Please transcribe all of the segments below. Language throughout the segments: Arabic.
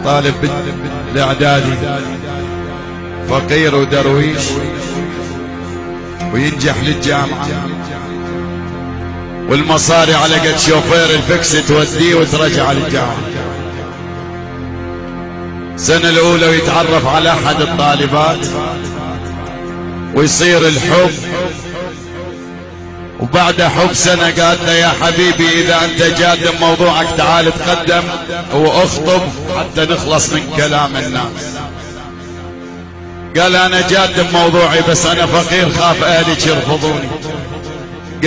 طالب الاعدادي، فقير ودرويش، وينجح للجامعة، والمصاري على قد شوفير الفكس توديه وترجع للجامعة. السنة الأولى ويتعرف على أحد الطالبات ويصير الحب، وبعد حب سنة قالت له يا حبيبي إذا أنت جاد بموضوعك تعال تقدم واخطب حتى نخلص من كلام الناس. قال أنا جاد بموضوعي بس أنا فقير خاف أهلك يرفضوني.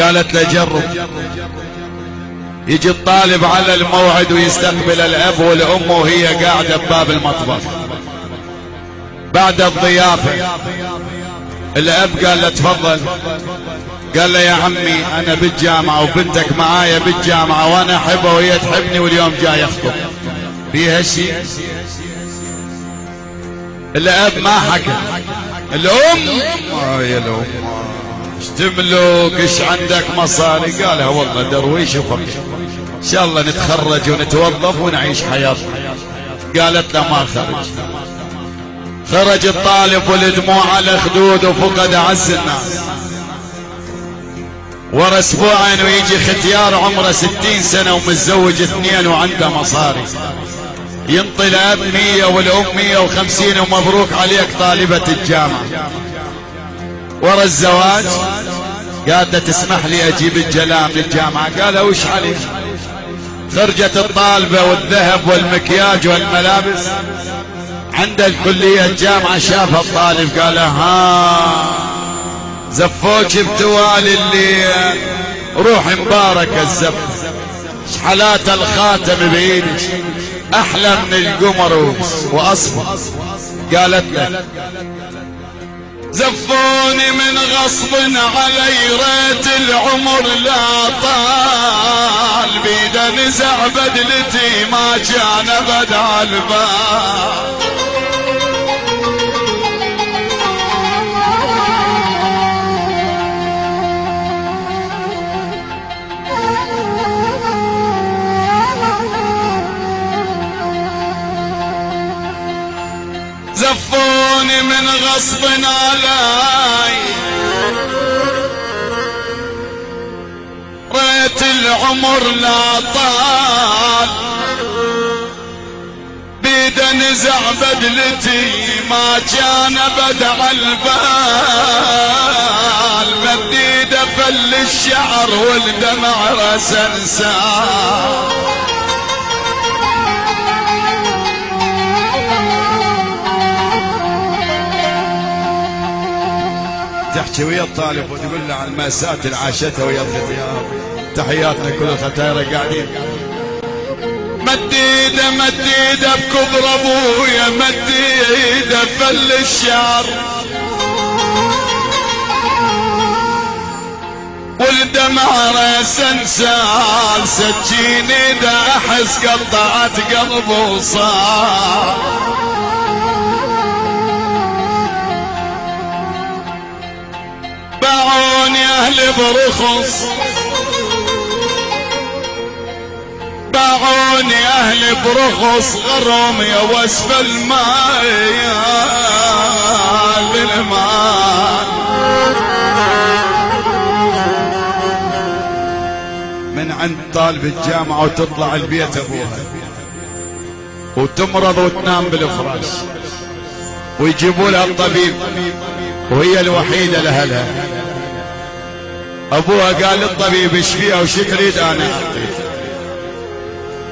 قالت له جرب. يجي الطالب على الموعد ويستقبل الأب والأم وهي قاعدة بباب المطبخ. بعد الضيافة الأب قال له تفضل. قال له يا عمي أنا بالجامعة وبنتك معايا بالجامعة وأنا أحبها وهي تحبني واليوم جاي أخطب، فيها شيء؟ الأب ما حكى. الأم يا الأم ايش تملك ايش عندك مصاري؟ قالها والله درويش وفقير ان شاء الله نتخرج ونتوظف ونعيش حياتنا. قالت له ما خرج الطالب والدموع على خدوده وفقد اعز الناس. ورا اسبوعين ويجي ختيار عمره 60 سنة ومتزوج 2 وعنده مصاري. ينطي الاب 100 والام 150 ومبروك عليك طالبة الجامعة. ورا الزواج قالت تسمح لي اجيب الجلام للجامعة؟ قال وش عليك؟ خرجت الطالبة والذهب والمكياج والملابس. عند الكلية الجامعة شاف الطالب قال ها زفوك بتوالي الليل، روح مبارك الزف، شحلات الخاتم بايدك احلى من القمر واصفر. قالت له زفوني من غصب علي ريت العمر لا طال، بيده نزع بدلتي ما كان بدع البال. زفوني من غصب علي ريت العمر لا طال، بيده نزع بدلتي ما كان بدع البال، مديده فل الشعر والدمع رسنسان. تحكي ويا الطالب وتقول له عن المأساة اللي عاشتها ويا الختيار. تحياتنا كل الختايرة قاعدين. مديده بكبر ابويا، مديده فل الشعر والدمع رسنسال، سكيني دا احس قطعت قلبه وصار. باعوني اهلي برخص، باعوني اهلي برخص، غرهم يا وسف الماء بالمال. من عند طالب الجامعة وتطلع البيت ابوها وتمرض وتنام بالفراش ويجيبوا لها الطبيب وهي الوحيدة لأهلها. ابوها قال للطبيب ايش فيها وش تريد انا اعطيك.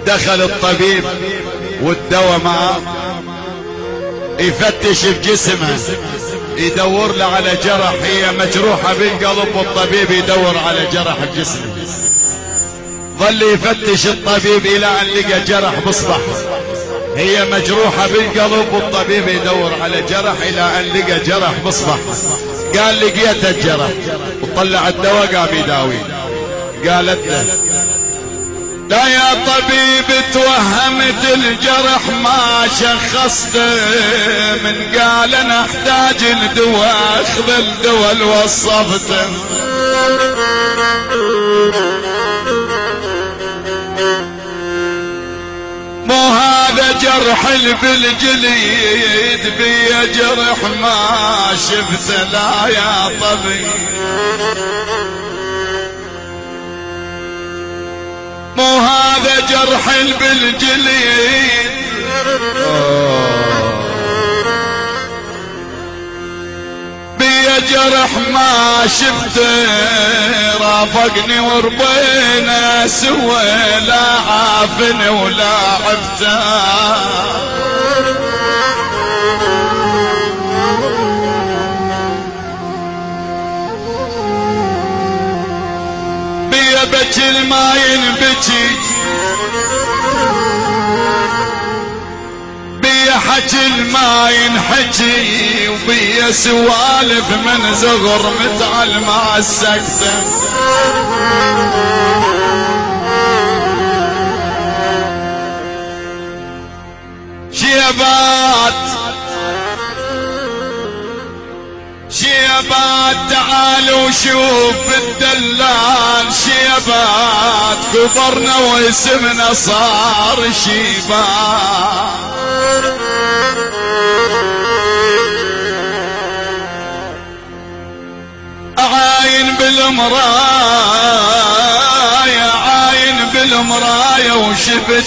دخل الطبيب والدواء معه يفتش بجسمها يدور له على جرح، هي مجروحة بالقلب والطبيب يدور على جرح بجسمها. ظل يفتش الطبيب الى ان لقى جرح بصبعها، هي مجروحة بالقلب والطبيب يدور على جرح الى ان لقى جرح بصبعها. قال لقيت الجرح وطلع الدواء قام يداوي. قالت له لا يا طبيب توهمت الجرح ما شخصته، من قال انا احتاج الدواء اخذ الدواء اللي وصفته. جرح بالجليد بيا جرح ما شفت لا يا طبيب مو هذا جرح بالجليد بيا جرح ما شفته رافقني وربينا سوى لا عافني ولا عفته بيا بكي ما ينبكي بيا حكي ما ينحكي وبيا سوالف من زغر متعل مع السكتة شيبات تعالوا شوف الدلال شيبات كبرنا واسمنا صار شيبات عاين بالمراية وشفت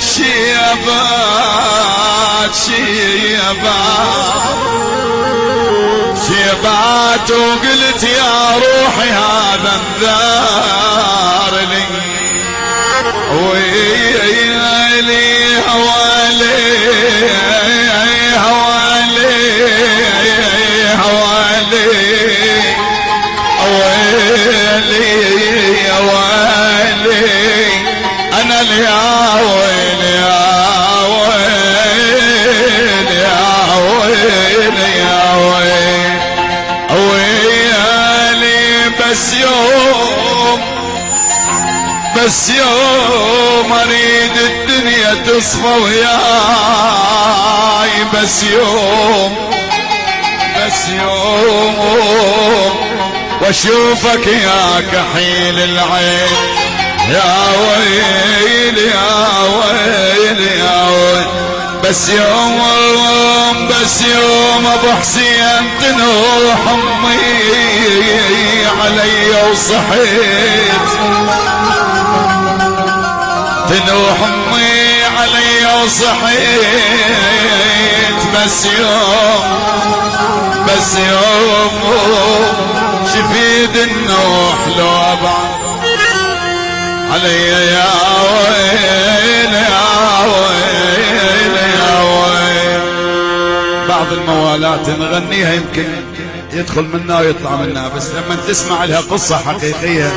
شيبات وقلت يا روحي هذا انذار لي ويلي هوالي انا يا ويلي يا ويلي بس يوم اريد الدنيا تصفى وياي بس يوم واشوفك يا كحيل العين يا ويلي يا ويلي بس يوم ابو حسين تنوح امي علي وصحيت تنوح امي علي وصحيت بس يوم شفيد النوح لو ابعد علي يا ويل يا ويل يا ويل. بعض الموالات نغنيها يمكن يدخل منا ويطلع منا بس لما تسمع لها قصة حقيقية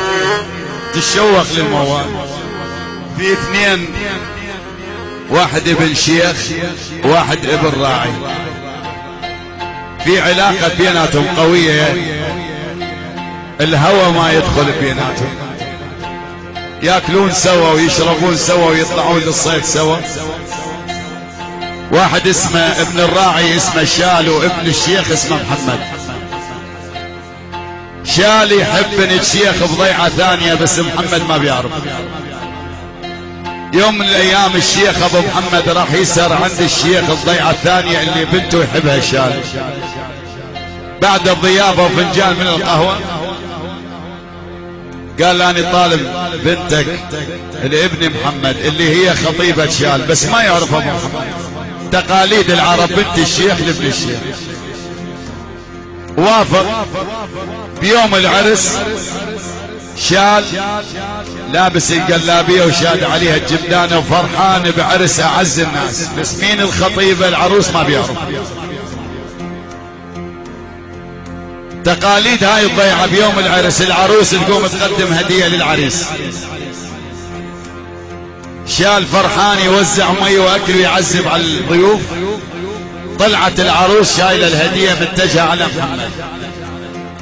تشوق للموال. في اثنين واحد ابن شيخ واحد ابن راعي في علاقة بيناتهم قوية الهوى ما يدخل بيناتهم ياكلون سوا ويشربون سوا ويطلعون للصيد سوا. واحد اسمه ابن الراعي اسمه شال وابن الشيخ اسمه محمد. شال يحب بنت الشيخ بضيعة ثانية بس محمد ما بيعرف. يوم من الايام الشيخ ابو محمد راح يسهر عند الشيخ الضيعة الثانية اللي بنته يحبها شال. بعد الضيافة وفنجان من القهوة قال أنا طالب بنتك لابن محمد اللي هي خطيبة شال بس ما يعرف أبو محمد. تقاليد العرب بنت الشيخ لابن الشيخ. وافق بيوم العرس شال لابس الجلابية وشاد عليها الجبدانة وفرحان بعرس أعز الناس بس مين الخطيبة العروس ما بيعرف. تقاليد هاي الضيعة بيوم العرس العروس تقوم تقدم هدية للعريس. شال فرحان يوزع مي واكل ويعزب على الضيوف. طلعت العروس شايله الهدية متجهة على محمد.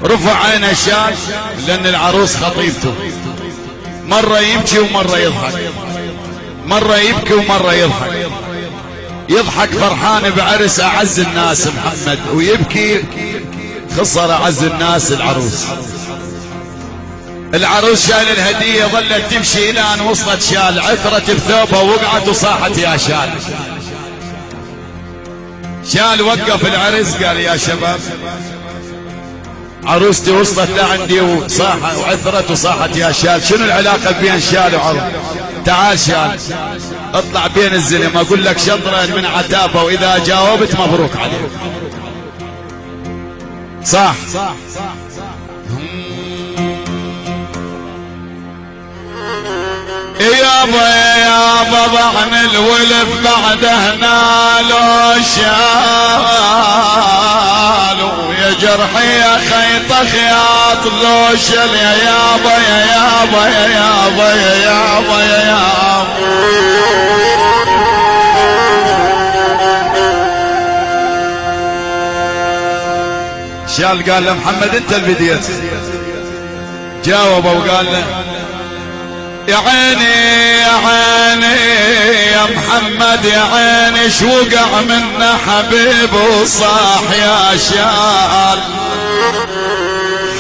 رفع عينه شال لان العروس خطيبته. مرة يبكي ومرة يضحك. مرة يبكي ومرة يضحك. يضحك فرحان بعرس أعز الناس محمد ويبكي خسر أعز الناس العروس. العروس شال الهدية ظلت تمشي إلى أن وصلت شال عثرت بثوبها ووقعت وصاحت يا شال. شال وقف العرس قال يا شباب عروستي وصلت لعندي وصاحت وعثرت وصاحت يا شال، شنو العلاقة بين شال وعروس؟ تعال شال اطلع بين الزلم اقول لك شطرا من عتابة واذا جاوبت مبروك عليك. صح يابا ضعن الولف بعده نالو شالو يا جرحي يا خيط خياط لو شل يا يابا يا يابا يا يابا يا يابا يا يابا. شال قال له محمد انت اللي بديت، جاوب وقال له يا عيني يا عيني يا محمد يا عيني شو وقع منا حبيب وصاح يا شال،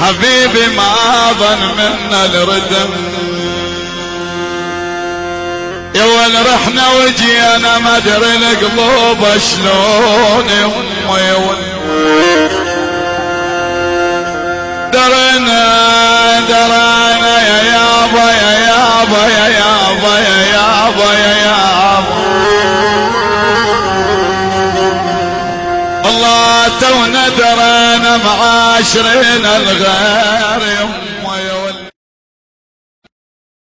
حبيبي ما ظن منا الردم يا وين رحنا وجينا ما ادري القلوب شلون يا وين درنا يا يابا يا يابا يا يابا يا يابا يا يابا. الله تونا درنا معاشرين الغير